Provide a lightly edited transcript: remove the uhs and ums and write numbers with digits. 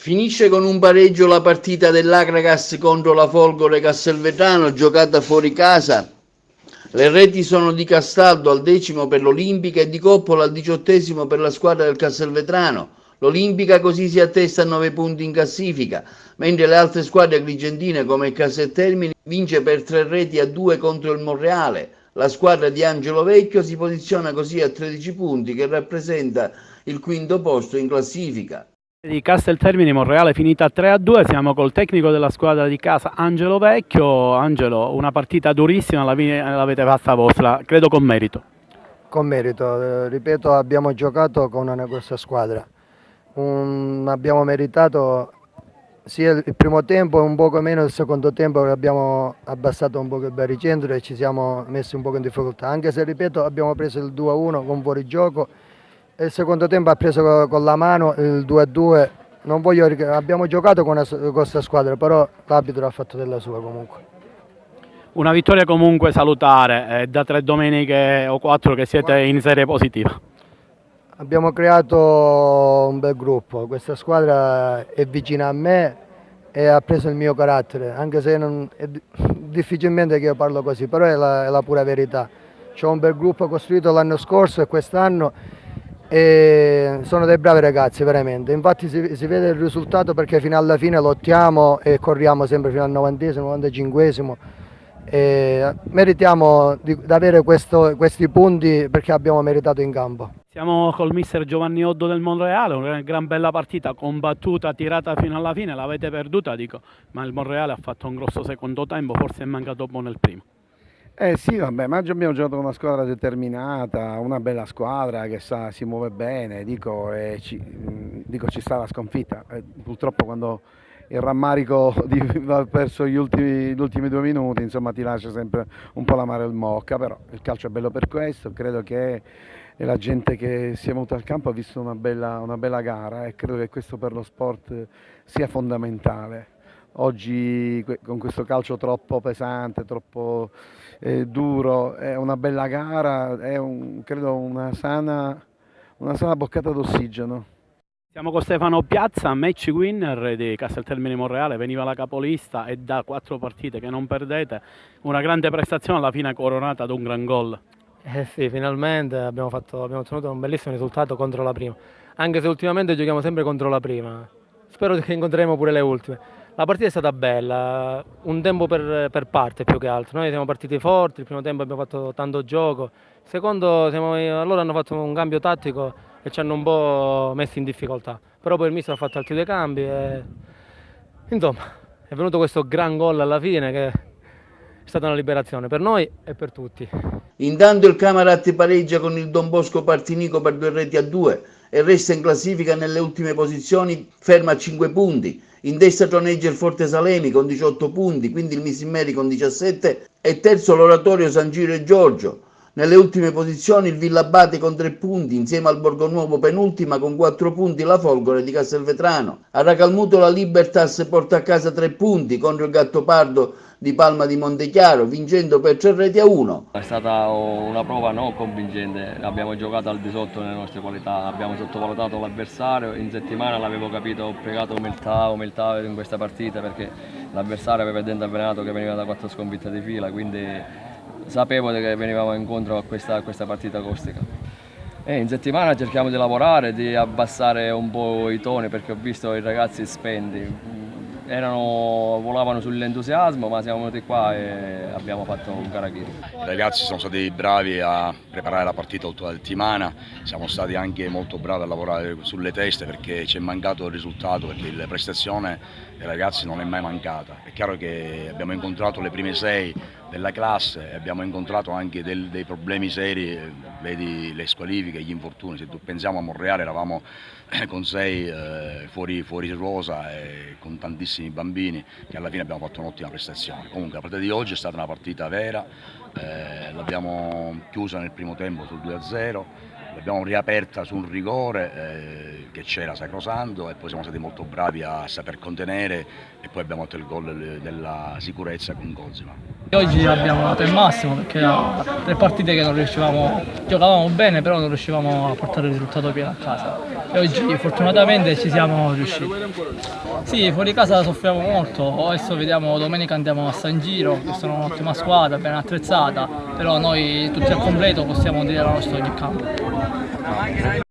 Finisce con un pareggio la partita dell'Akragas contro la Folgore Castelvetrano, giocata fuori casa. Le reti sono di Castaldo al 10° per l'Olimpica e di Coppola al 18° per la squadra del Castelvetrano. L'Olimpica così si attesta a 9 punti in classifica, mentre le altre squadre agrigentine come il Casteltermini vince per 3 reti a 2 contro il Monreale. La squadra di Angelo Vecchio si posiziona così a 13 punti, che rappresenta il quinto posto in classifica. Di Casteltermini Monreale finita 3-2, siamo col tecnico della squadra di casa Angelo Vecchio. Angelo, una partita durissima, l'avete fatta vostra, credo con merito. Con merito, ripeto, abbiamo giocato con una grossa squadra, abbiamo meritato sia il primo tempo e un poco meno il secondo tempo, che abbiamo abbassato un po' il baricentro e ci siamo messi un po' in difficoltà, anche se ripeto abbiamo preso il 2-1 con fuorigioco. Il secondo tempo ha preso con la mano il 2-2, abbiamo giocato con questa squadra, però l'arbitro ha fatto della sua comunque. Una vittoria comunque salutare, da 3 domeniche o 4 che siete in serie positiva. Abbiamo creato un bel gruppo, questa squadra è vicina a me e ha preso il mio carattere, anche se è difficilmente che io parlo così, però è la pura verità. C'ho un bel gruppo costruito l'anno scorso e quest'anno, e sono dei bravi ragazzi veramente, infatti si vede il risultato perché fino alla fine lottiamo e corriamo sempre fino al 90°, 95°, e meritiamo di avere questi punti perché abbiamo meritato in campo. Siamo col mister Giovanni Oddo del Monreale, una gran bella partita, combattuta, tirata fino alla fine, l'avete perduta dico, ma il Monreale ha fatto un grosso secondo tempo, forse è mancato un po' nel primo. Sì, vabbè, ma oggi abbiamo giocato con una squadra determinata, una bella squadra che si muove bene, ci sta la sconfitta. Purtroppo quando il rammarico va verso gli ultimi 2 minuti, insomma, ti lascia sempre un po' l'amaro in bocca, però il calcio è bello per questo, credo che la gente che si è venuta al campo ha visto una bella gara e credo che questo per lo sport sia fondamentale. Oggi con questo calcio troppo pesante, troppo duro, è una bella gara, credo una sana boccata d'ossigeno. Siamo con Stefano Piazza, match winner di Casteltermini Monreale, veniva la capolista e da 4 partite che non perdete, una grande prestazione alla fine coronata da un gran gol. Sì, finalmente abbiamo ottenuto un bellissimo risultato contro la prima, anche se ultimamente giochiamo sempre contro la prima, spero che incontreremo pure le ultime. La partita è stata bella, un tempo per parte più che altro, noi siamo partiti forti, il primo tempo abbiamo fatto tanto gioco, il secondo loro hanno fatto un cambio tattico e ci hanno un po' messi in difficoltà, però poi il mister ha fatto altri 2 cambi e insomma è venuto questo gran gol alla fine che è stata una liberazione per noi e per tutti. Intanto il Camarat pareggia con il Don Bosco Partinico per 2 reti a 2 e resta in classifica nelle ultime posizioni, ferma a 5 punti. In testa troneggia il Forte Salemi con 18 punti, quindi il Misimmeri con 17 e terzo l'Oratorio San Giro e Giorgio. Nelle ultime posizioni il Villabate con 3 punti, insieme al Borgonuovo penultima con 4 punti la Folgore di Castelvetrano. A Racalmuto la Libertas porta a casa 3 punti contro il Gattopardo di Palma di Montechiaro, vincendo per 3 reti a 1. È stata una prova non convincente, abbiamo giocato al di sotto delle nostre qualità, abbiamo sottovalutato l'avversario, in settimana l'avevo capito, ho pregato umiltà in questa partita perché l'avversario aveva il dente avvelenato che veniva da 4 sconfitte di fila, quindi sapevo che venivamo incontro a questa partita caustica. E in settimana cerchiamo di lavorare, di abbassare un po' i toni perché ho visto i ragazzi spenti. Volavano sull'entusiasmo, ma siamo venuti qua e abbiamo fatto un karagiri. I ragazzi sono stati bravi a preparare la partita tutta la settimana, siamo stati anche molto bravi a lavorare sulle teste perché ci è mancato il risultato, perché la prestazione dei ragazzi non è mai mancata. È chiaro che abbiamo incontrato le prime 6 della classe e abbiamo incontrato anche dei problemi seri, vedi le squalifiche, gli infortuni. Se tu pensiamo a Monreale eravamo con 6 fuori rosa e con tantissimi bambini, che alla fine abbiamo fatto un'ottima prestazione. Comunque la partita di oggi è stata una partita vera, l'abbiamo chiusa nel primo tempo sul 2-0, l'abbiamo riaperta su un rigore che c'era sacrosanto e poi siamo stati molto bravi a saper contenere e poi abbiamo fatto il gol della sicurezza con Cosima. Oggi abbiamo dato il massimo perché erano 3 partite che non riuscivamo, giocavamo bene però non riuscivamo a portare il risultato pieno a casa. e oggi fortunatamente ci siamo riusciti. Sì, fuori casa soffriamo molto, adesso vediamo, domenica andiamo a San Giro, che sono un'ottima squadra, ben attrezzata, però noi tutti al completo possiamo dire la nostra ogni campo.